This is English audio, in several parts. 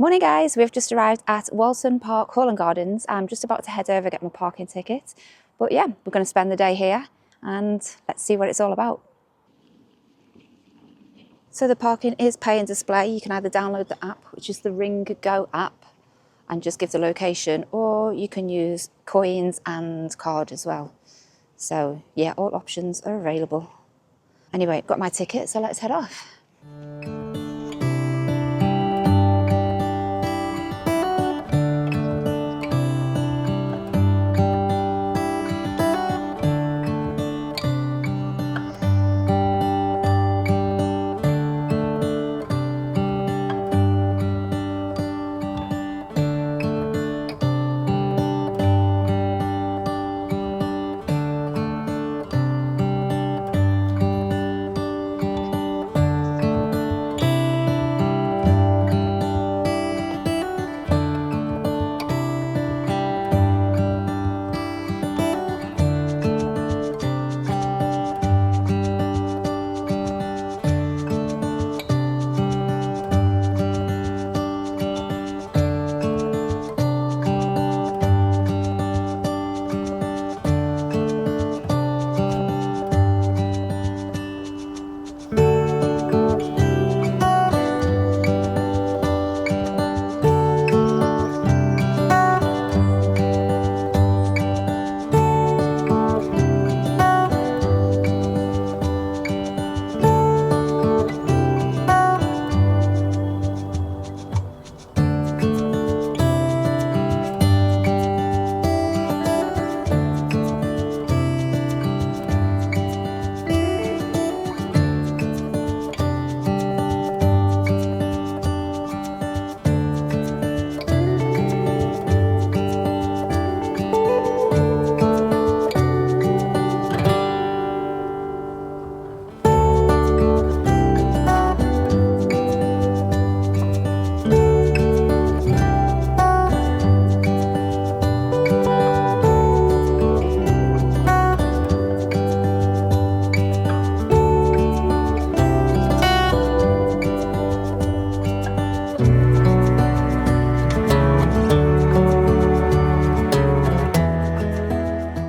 Morning guys, we've just arrived at Walton Park, Hall and Gardens. I'm just about to head over get my parking ticket. But yeah, we're going to spend the day here and let's see what it's all about. So the parking is pay and display. You can either download the app, which is the Ring Go app, and just give the location, or you can use coins and card as well. So yeah, all options are available. Anyway, got my ticket, so let's head off.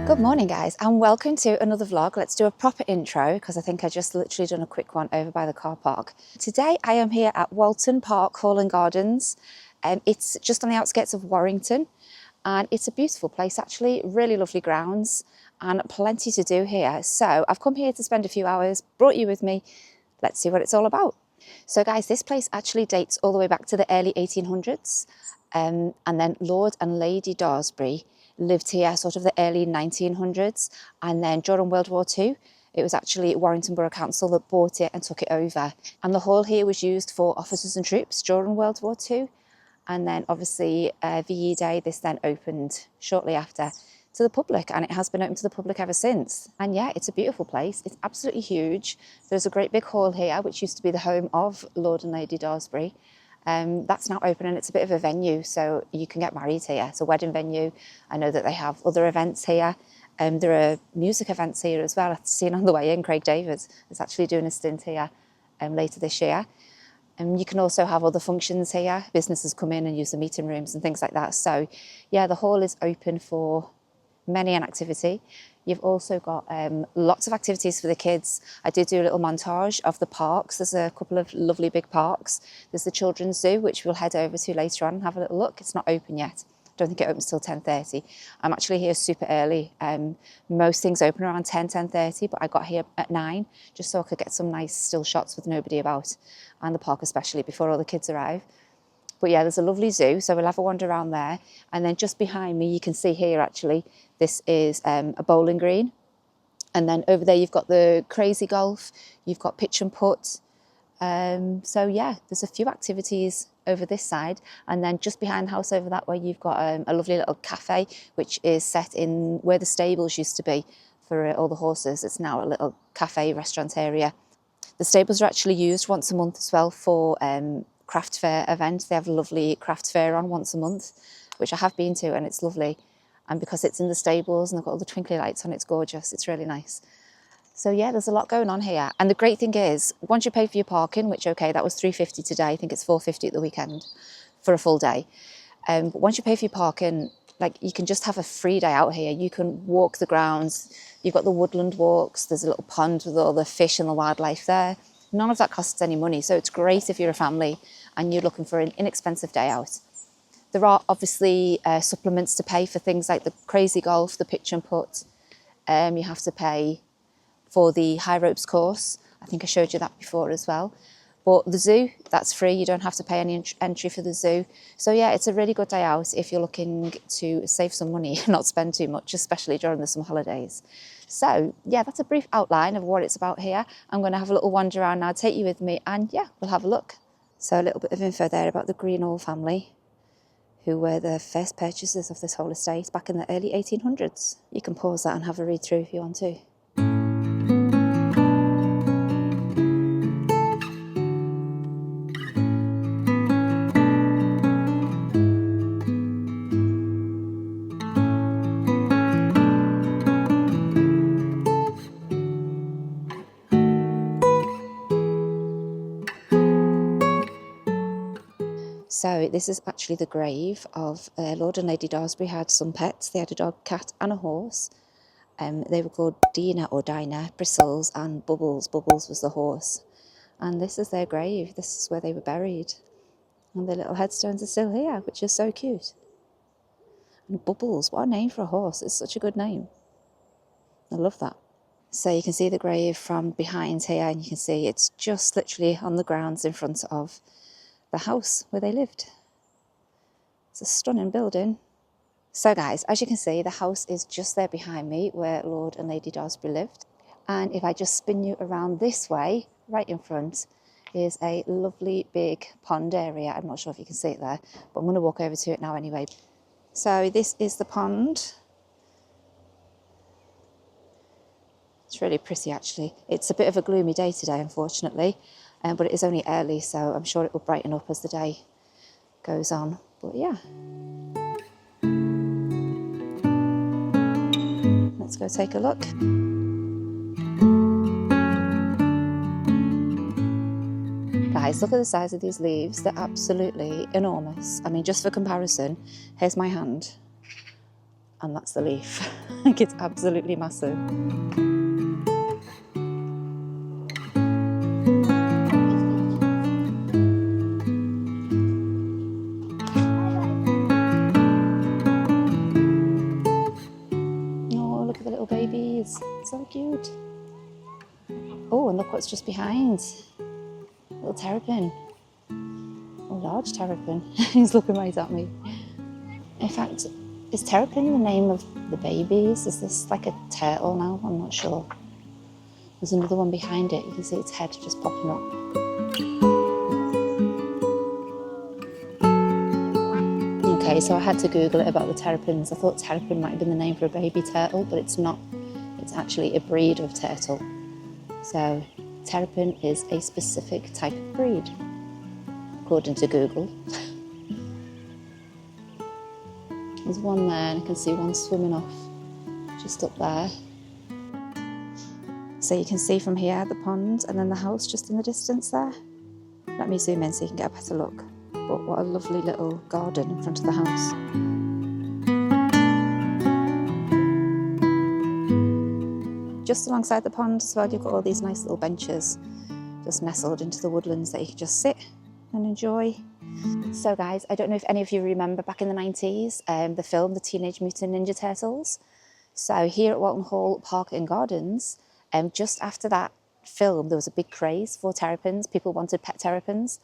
Good morning guys and welcome to another vlog. Let's do a proper intro because I think I just literally done a quick one over by the car park. Today I am here at Walton Park, Hall and Gardens. It's just on the outskirts of Warrington and it's a beautiful place actually, really lovely grounds and plenty to do here. So I've come here to spend a few hours, brought you with me. Let's see what it's all about. So guys, this place actually dates all the way back to the early 1800s and then Lord and Lady Daresbury lived here sort of the early 1900s, and then during World War II it was actually Warrington Borough Council that bought it and took it over, and the hall here was used for officers and troops during World War II, and then obviously VE Day this then opened shortly after to the public, and it has been open to the public ever since. And yeah, it's a beautiful place, it's absolutely huge. There's a great big hall here which used to be the home of Lord and Lady Daresbury. That's now open and it's a bit of a venue, so you can get married here. It's a wedding venue. I know that they have other events here. There are music events here as well. I've seen on the way in, Craig David is actually doing a stint here later this year. You can also have other functions here. Businesses come in and use the meeting rooms and things like that. So yeah, the hall is open for many an activity. You've also got lots of activities for the kids. I did do a little montage of the parks. There's a couple of lovely big parks. There's the children's zoo, which we'll head over to later on and have a little look. It's not open yet. I don't think it opens till 10:30. I'm actually here super early. Most things open around 10:30, but I got here at 9 just so I could get some nice still shots with nobody about, and the park especially before all the kids arrive. But yeah, there's a lovely zoo, so we'll have a wander around there. And then just behind me, you can see here actually, this is a bowling green. And then over there, you've got the crazy golf, you've got pitch and putt. So yeah, there's a few activities over this side. And then just behind the house over that way, you've got a lovely little cafe, which is set in where the stables used to be for all the horses. It's now a little cafe restaurant area. The stables are actually used once a month as well for craft fair event. They have a lovely craft fair on once a month, which I have been to, and it's lovely. And because it's in the stables and they've got all the twinkly lights on, it's gorgeous. It's really nice. So yeah, there's a lot going on here. And the great thing is, once you pay for your parking, which okay, that was £3.50 today, I think it's £4.50 at the weekend. for a full day. But once you pay for your parking, like, you can just have a free day out here. You can walk the grounds. You've got the woodland walks. There's a little pond with all the fish and the wildlife there. None of that costs any money. So it's great if you're a family and you're looking for an inexpensive day out. There are obviously supplements to pay for things like the crazy golf, the pitch and putt. You have to pay for the high ropes course. I think I showed you that before as well. But the zoo, that's free. You don't have to pay any entry for the zoo. So yeah, it's a really good day out if you're looking to save some money and not spend too much, especially during the summer holidays. So yeah, that's a brief outline of what it's about here. I'm going to have a little wander around now, take you with me, and yeah, we'll have a look. So a little bit of info there about the Greenall family, who were the first purchasers of this whole estate back in the early 1800s. You can pause that and have a read through if you want to. So this is actually the grave of Lord and Lady Daresbury. Had some pets. They had a dog, cat and a horse. They were called Dina or Dinah, Bristles and Bubbles. Bubbles was the horse. And this is their grave. This is where they were buried. And the little headstones are still here, which is so cute. And Bubbles, what a name for a horse. It's such a good name. I love that. So you can see the grave from behind here, and you can see it's just literally on the grounds in front of the house where they lived. It's a stunning building. So guys, as you can see, the house is just there behind me where Lord and Lady Daresbury lived. And if I just spin you around this way, right in front, is a lovely big pond area. I'm not sure if you can see it there, but I'm going to walk over to it now anyway. So this is the pond. It's really pretty actually. It's a bit of a gloomy day today, unfortunately, but it is only early, so I'm sure it will brighten up as the day goes on. But yeah. Let's go take a look. Guys, look at the size of these leaves. They're absolutely enormous. I mean, just for comparison, here's my hand, and that's the leaf. Like, it's absolutely massive. Oh, look at the little babies. So cute. Oh, and look what's just behind. Little terrapin. A large terrapin. He's looking right at me. In fact, is terrapin the name of the babies? Is this like a turtle now? I'm not sure. There's another one behind it. You can see its head just popping up. Okay, so I had to Google it about the terrapins. I thought terrapin might have been the name for a baby turtle, but it's not. It's actually a breed of turtle. So terrapin is a specific type of breed, according to Google. There's one there, and I can see one swimming off just up there. So you can see from here the pond and then the house just in the distance there. Let me zoom in so you can get a better look. But what a lovely little garden in front of the house. Just alongside the pond as well, you've got all these nice little benches just nestled into the woodlands that you can just sit and enjoy. So guys, I don't know if any of you remember back in the 90s, the film, The Teenage Mutant Ninja Turtles. So here at Walton Hall Park and Gardens, just after that film, there was a big craze for terrapins. People wanted pet terrapins.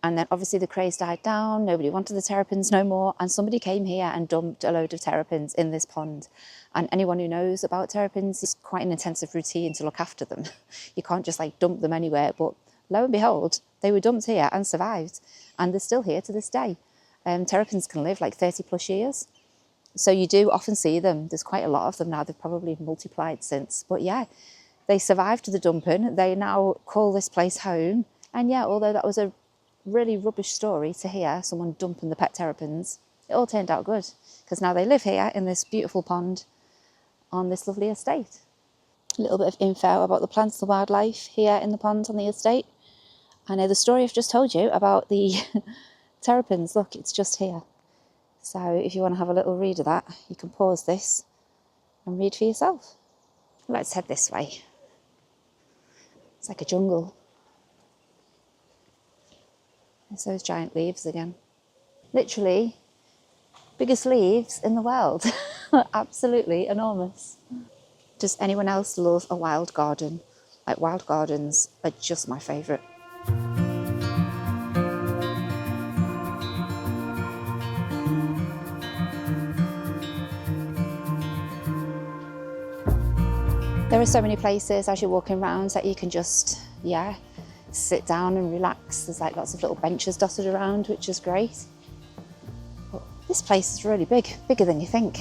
And then obviously the craze died down, nobody wanted the terrapins no more, and somebody came here and dumped a load of terrapins in this pond. And anyone who knows about terrapins, it's quite an intensive routine to look after them. You can't just like dump them anywhere, but lo and behold, they were dumped here and survived, and they're still here to this day. Terrapins can live like 30 plus years. So you do often see them. There's quite a lot of them now. They've probably multiplied since, but yeah, they survived the dumping. They now call this place home. And yeah, although that was a really rubbish story to hear, someone dumping the pet terrapins, it all turned out good, because now they live here in this beautiful pond on this lovely estate. A little bit of info about the plants and wildlife here in the pond on the estate. I know the story I've just told you about the Terrapins, look, it's just here. So if you want to have a little read of that, you can pause this and read for yourself. Let's head this way. It's like a jungle. There's those giant leaves again. Literally, biggest leaves in the world. Absolutely enormous. Does anyone else love a wild garden? Like, wild gardens are just my favourite. There are so many places as you're walking around that you can just, sit down and relax. There's like lots of little benches dotted around, which is great. But this place is really big, bigger than you think.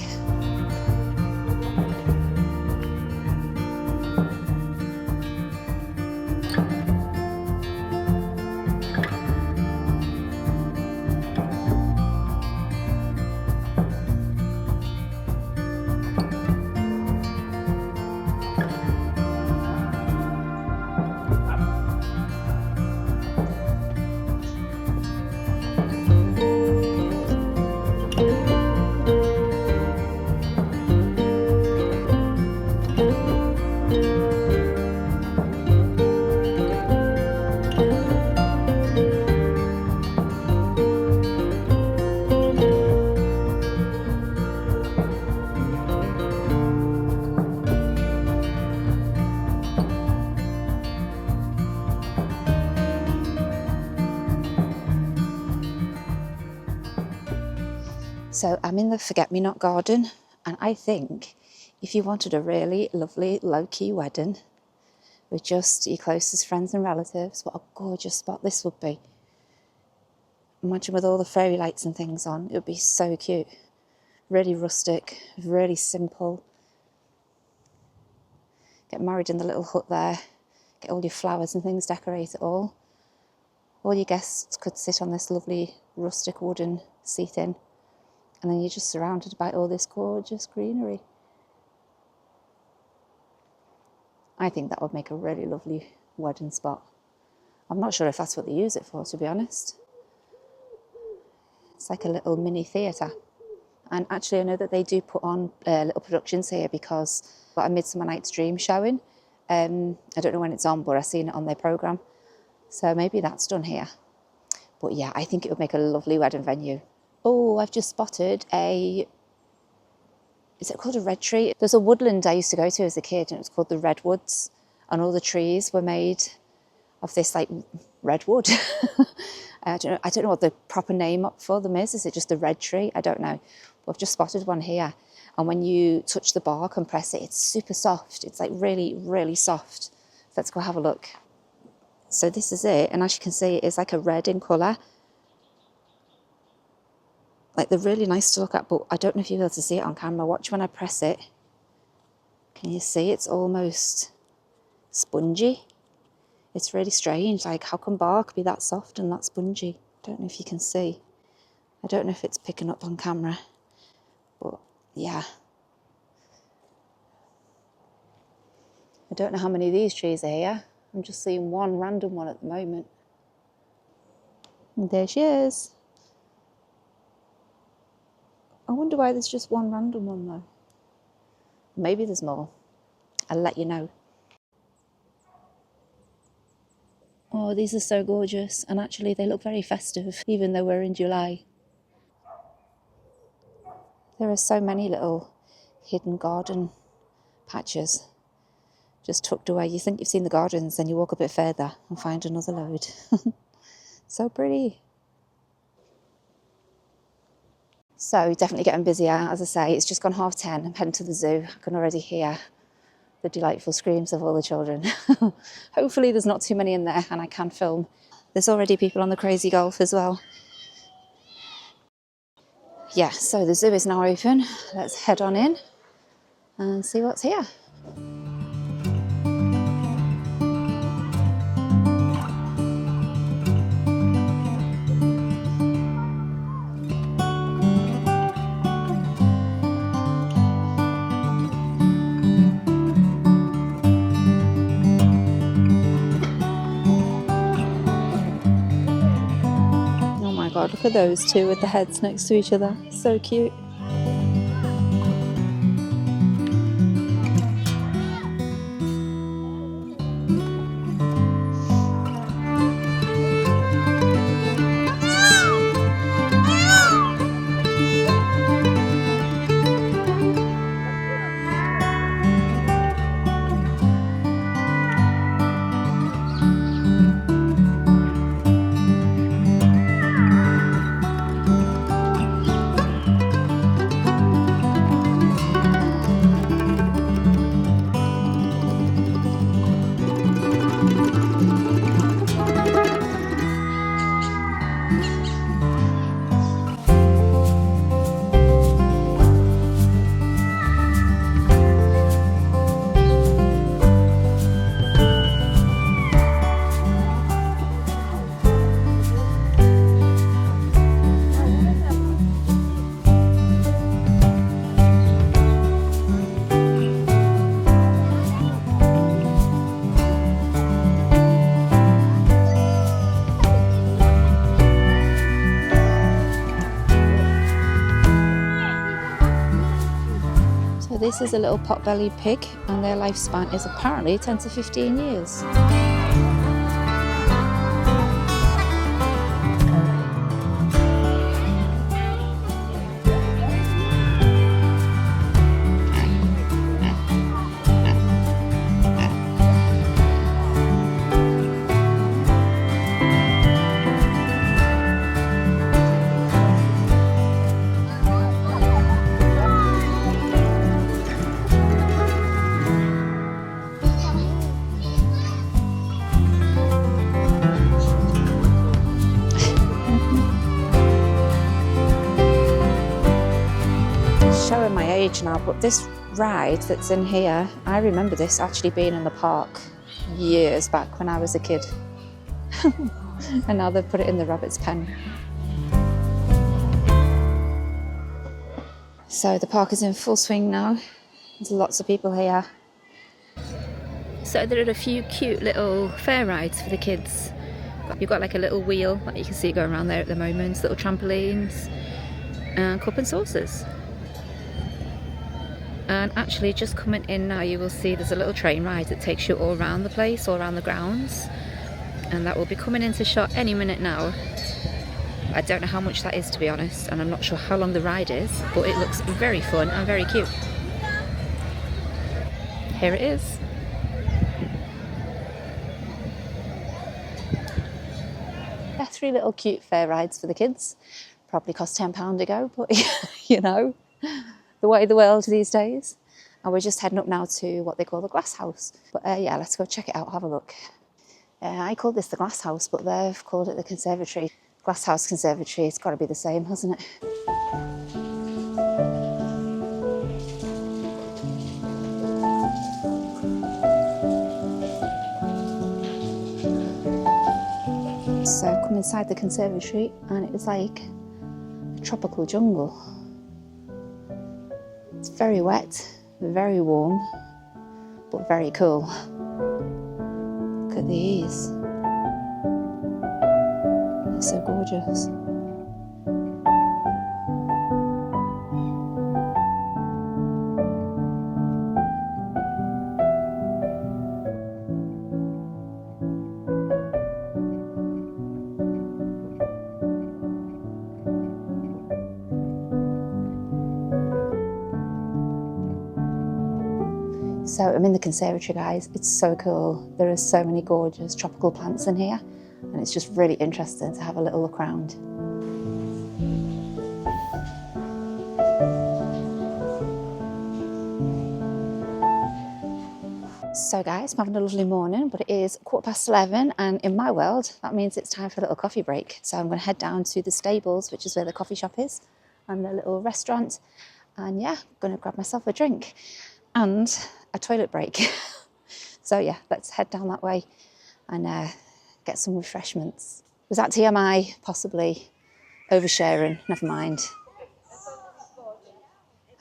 So I'm in the forget-me-not garden, and I think if you wanted a really lovely low-key wedding with just your closest friends and relatives, what a gorgeous spot this would be. Imagine with all the fairy lights and things on, it would be so cute. Really rustic, really simple. Get married in the little hut there, get all your flowers and things decorated all. All your guests could sit on this lovely rustic wooden seating, and then you're just surrounded by all this gorgeous greenery. I think that would make a really lovely wedding spot. I'm not sure if that's what they use it for, to be honest. It's like a little mini theatre. And actually I know that they do put on little productions here because we've got a Midsummer Night's Dream showing. I don't know when it's on, but I've seen it on their programme. So maybe that's done here. But yeah, I think it would make a lovely wedding venue. Oh, I've just spotted is it called a red tree? There's a woodland I used to go to as a kid, and it was called the Redwoods, and all the trees were made of this like redwood. I don't know what the proper name for them is. Is it just the red tree? I don't know. But I've just spotted one here, and when you touch the bark and press it, it's super soft. It's like really, really soft. Let's go have a look. So this is it, and as you can see, it's like a red in colour. Like, they're really nice to look at, but I don't know if you'll be able to see it on camera. Watch when I press it. Can you see? It's almost spongy. It's really strange. Like, how can bark be that soft and that spongy? I don't know if you can see. I don't know if it's picking up on camera, but yeah. I don't know how many of these trees are here. I'm just seeing one random one at the moment. And there she is. I wonder why there's just one random one though. Maybe there's more. I'll let you know. Oh, these are so gorgeous, and actually they look very festive, even though we're in July. There are so many little hidden garden patches just tucked away. You think you've seen the gardens, then you walk a bit further and find another load. So pretty. So definitely getting busier, as I say. It's just gone 10:30. I'm heading to the zoo. I can already hear the delightful screams of all the children. Hopefully there's not too many in there and I can film. There's already people on the crazy golf as well. Yeah, so the zoo is now open. Let's head on in and see what's here. Look at those two with the heads next to each other. So cute. This is a little pot-bellied pig, and their lifespan is apparently 10 to 15 years. Showing my age now, but this ride that's in here, I remember this actually being in the park years back when I was a kid. And now they've put it in the rabbit's pen. So the park is in full swing now. There's lots of people here. So there are a few cute little fair rides for the kids. You've got like a little wheel that you can see going around there at the moment, little trampolines, and cup and saucers. And actually just coming in now, you will see there's a little train ride that takes you all around the place, all around the grounds, and that will be coming into shot any minute now. I don't know how much that is, to be honest, and I'm not sure how long the ride is, but it looks very fun and very cute. Here it is. Yeah, 3 little cute fair rides for the kids. Probably cost £10 to go, but you know, the way of the world these days. And we're just heading up now to what they call the glass house. But yeah, let's go check it out, have a look. I called this the glass house, but they've called it the conservatory. Glass house conservatory, it's got to be the same, hasn't it? So I've come inside the conservatory and it was like a tropical jungle. It's very wet, very warm, but very cool. Look at these. They're so gorgeous. So I'm in the conservatory, guys. It's so cool. There are so many gorgeous tropical plants in here, and it's just really interesting to have a little look around. So guys, I'm having a lovely morning, but it is 11:15, and in my world, that means it's time for a little coffee break. So I'm going to head down to the stables, which is where the coffee shop is, and the little restaurant. And yeah, I'm going to grab myself a drink and a toilet break. So yeah, let's head down that way and get some refreshments. Was that TMI? Possibly. Oversharing, never mind.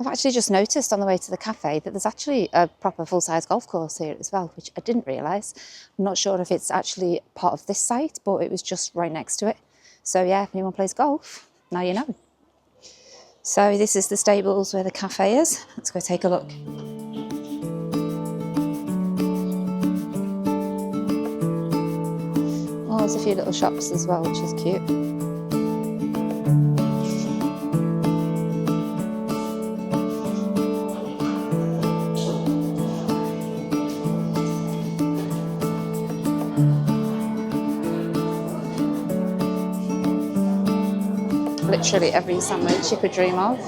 I've actually just noticed on the way to the cafe that there's actually a proper full-size golf course here as well, which I didn't realise. I'm not sure if it's actually part of this site, but it was just right next to it. So yeah, if anyone plays golf, now you know. So this is the stables where the cafe is. Let's go take a look. Oh, there's a few little shops as well, which is cute. Literally every sandwich you could dream of.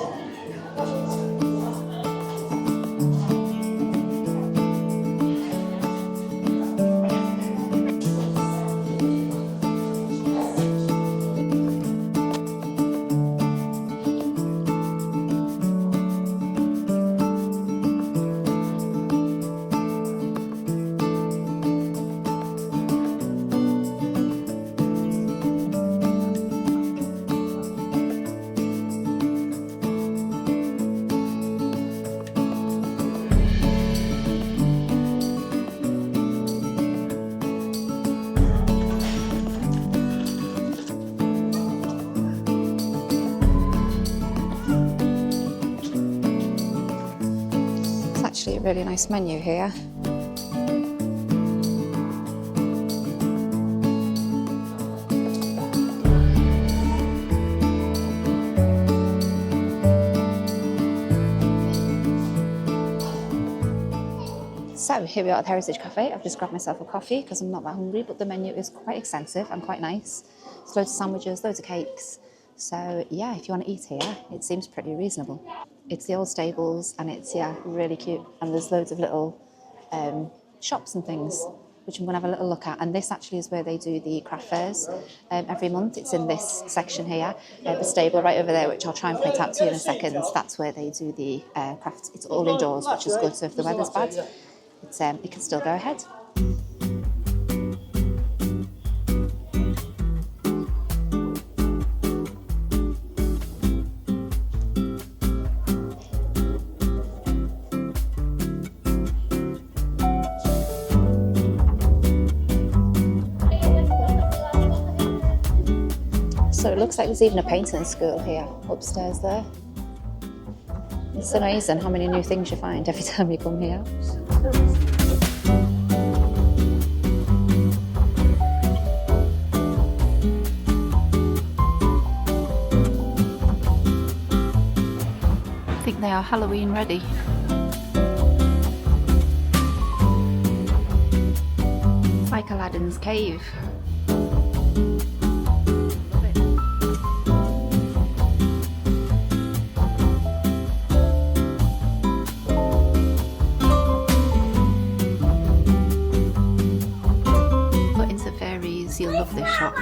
Actually a really nice menu here. So here we are at the Heritage Cafe. I've just grabbed myself a coffee because I'm not that hungry, but the menu is quite extensive and quite nice. There's loads of sandwiches, loads of cakes. So yeah, if you want to eat here, it seems pretty reasonable. It's the old stables and it's, yeah, really cute. And there's loads of little shops and things, which I'm going to have a little look at. And this actually is where they do the craft fairs every month. It's in this section here, the stable right over there, which I'll try and point out to you in a second. That's where they do the crafts. It's all indoors, which is good. So if the weather's bad, it can still go ahead. So it looks like there's even a painting school here, upstairs there. It's amazing how many new things you find every time you come here. I think they are Halloween ready. It's like Aladdin's cave. You'll love this shop.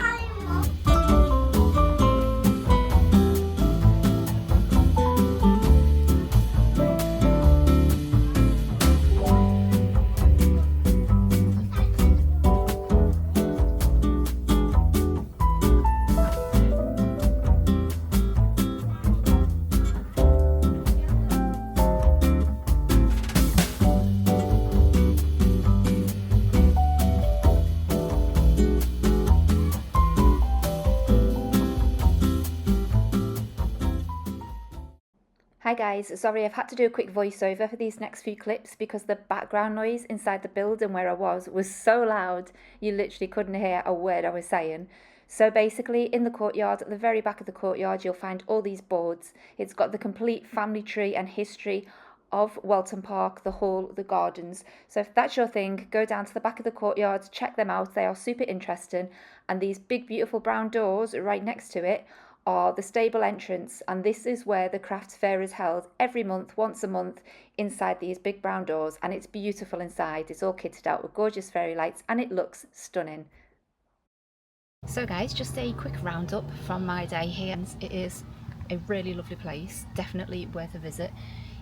Hi guys, sorry I've had to do a quick voiceover for these next few clips because the background noise inside the building where I was so loud you literally couldn't hear a word I was saying. So basically in the courtyard, at the very back of the courtyard, you'll find all these boards. It's got the complete family tree and history of Walton Park, the hall, the gardens. So if that's your thing, go down to the back of the courtyard, check them out. They are super interesting. And these big beautiful brown doors right next to it are the stable entrance, and this is where the crafts fair is held every month, once a month, inside these big brown doors, and it's beautiful inside. It's all kitted out with gorgeous fairy lights and it looks stunning. So guys, just a quick roundup from my day here. It is a really lovely place, definitely worth a visit.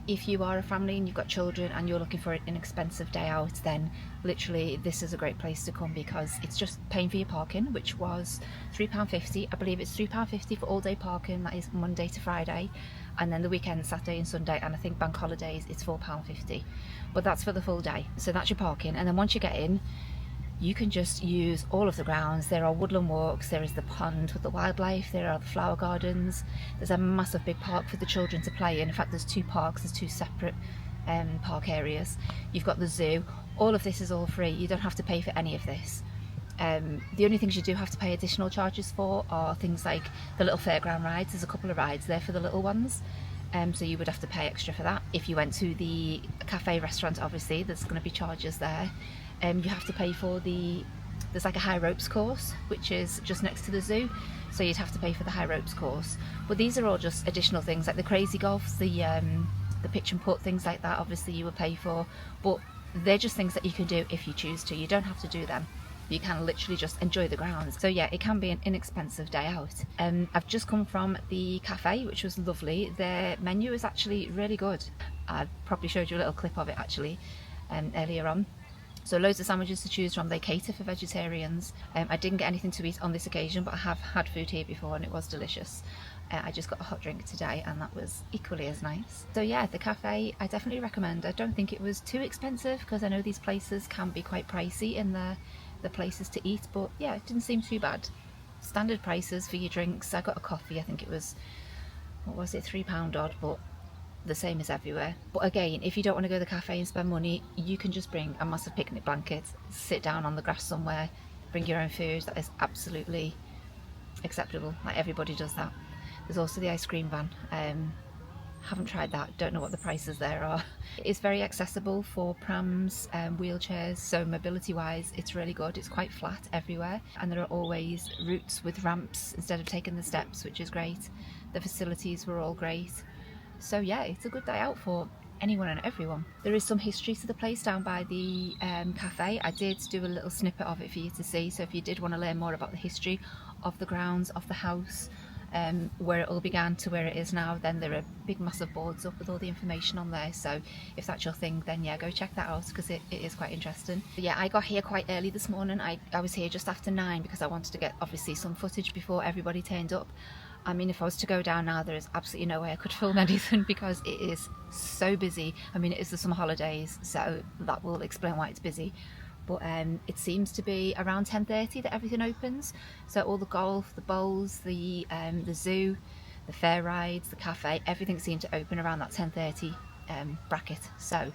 If you are a family and you've got children and you're looking for an inexpensive day out, then literally this is a great place to come because it's just paying for your parking, which was £3.50. I believe it's £3.50 for all day parking. That is Monday to Friday, and then the weekend, Saturday and Sunday, and I think bank holidays it's £4.50, but that's for the full day. So that's your parking, and then once you get in, you can just use all of the grounds. There are woodland walks, there is the pond with the wildlife, there are the flower gardens, there's a massive big park for the children to play in. In fact, there's two parks, there's two separate park areas. You've got the zoo. All of this is all free. You don't have to pay for any of this. The only things you do have to pay additional charges for are things like the little fairground rides. There's a couple of rides there for the little ones, so you would have to pay extra for that. If you went to the cafe restaurant, obviously there's going to be charges there. You have to pay for there's like a high ropes course which is just next to the zoo, so you'd have to pay for the high ropes course. But these are all just additional things, like the crazy golf, the pitch and putt, things like that, obviously you would pay for, but they're just things that you can do if you choose to. You don't have to do them. You can literally just enjoy the grounds. So yeah, it can be an inexpensive day out. I've just come from the cafe, which was lovely. Their menu is actually really good. I probably showed you a little clip of it actually earlier on. So loads of sandwiches to choose from. They cater for vegetarians. I didn't get anything to eat on this occasion, but I have had food here before and it was delicious. I just got a hot drink today and that was equally as nice. So yeah, the cafe I definitely recommend. I don't think it was too expensive, because I know these places can be quite pricey in the places to eat, but yeah, it didn't seem too bad. Standard prices for your drinks. I got a coffee, I think it was, what was it, £3 odd, but the same as everywhere. But again, if you don't want to go to the cafe and spend money, you can just bring a massive picnic blanket, sit down on the grass somewhere, bring your own food. That is absolutely acceptable. Like, everybody does that. There's also the ice cream van. Haven't tried that, don't know what the prices there are. It's very accessible for prams and wheelchairs, so mobility wise it's really good. It's quite flat everywhere, and there are always routes with ramps instead of taking the steps, which is great. The facilities were all great. So yeah, it's a good day out for anyone and everyone. There is some history to the place down by the cafe. I did do a little snippet of it for you to see, so if you did want to learn more about the history of the grounds, of the house, where it all began to where it is now, then there are big massive boards up with all the information on there. So if that's your thing, then yeah, go check that out, because it is quite interesting. But yeah, I got here quite early this morning. I was here just after 9 because I wanted to get obviously some footage before everybody turned up. I mean, if I was to go down now, there is absolutely no way I could film anything because it is so busy. I mean, it is the summer holidays, so that will explain why it's busy. But it seems to be around 10:30 that everything opens. So all the golf, the bowls, the zoo, the fair rides, the cafe, everything seemed to open around that 10:30 bracket. So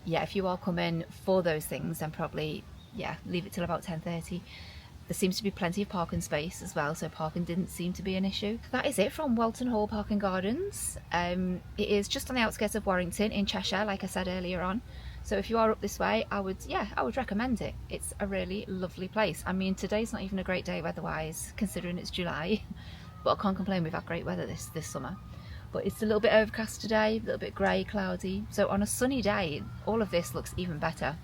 yeah, if you are coming for those things, then probably, yeah, leave it till about 10:30. There seems to be plenty of parking space as well, so parking didn't seem to be an issue. That is it from Walton Hall Park and Gardens. It is just on the outskirts of Warrington in Cheshire, like I said earlier on. So if you are up this way, I would recommend it. It's a really lovely place. I mean, today's not even a great day weather-wise, considering it's July, but I can't complain, we've had great weather this summer. But it's a little bit overcast today, a little bit grey, cloudy. So on a sunny day, all of this looks even better.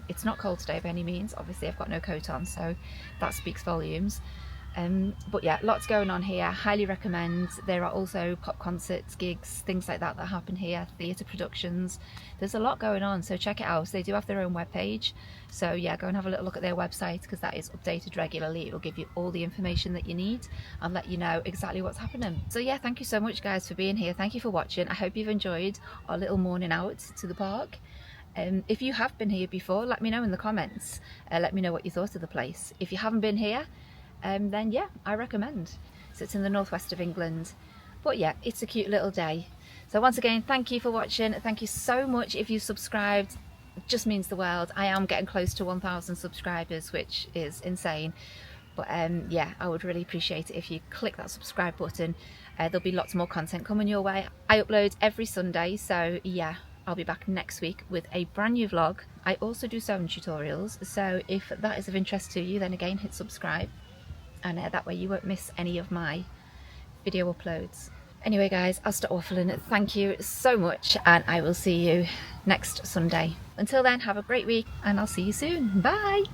It's not cold today by any means. Obviously I've got no coat on, so that speaks volumes. But yeah, lots going on here. Highly recommend. There are also pop concerts, gigs, things like that happen here, theatre productions. There's a lot going on, so check it out. They do have their own webpage, so yeah, go and have a little look at their website, because that is updated regularly. It will give you all the information that you need and let you know exactly what's happening. So yeah, thank you so much guys for being here. Thank you for watching. I hope you've enjoyed our little morning out to the park. If you have been here before, let me know in the comments. Let me know what you thought of the place. If you haven't been here, then yeah, I recommend. So it's in the northwest of England. But yeah, it's a cute little day. So once again, thank you for watching. Thank you so much if you subscribed. It just means the world. I am getting close to 1,000 subscribers, which is insane. But yeah, I would really appreciate it if you click that subscribe button. There'll be lots more content coming your way. I upload every Sunday, so yeah, I'll be back next week with a brand new vlog. I also do sewing tutorials, so if that is of interest to you, then again, hit subscribe, and that way you won't miss any of my video uploads. Anyway guys, I'll stop waffling. Thank you so much, and I will see you next Sunday. Until then, have a great week, and I'll see you soon. Bye!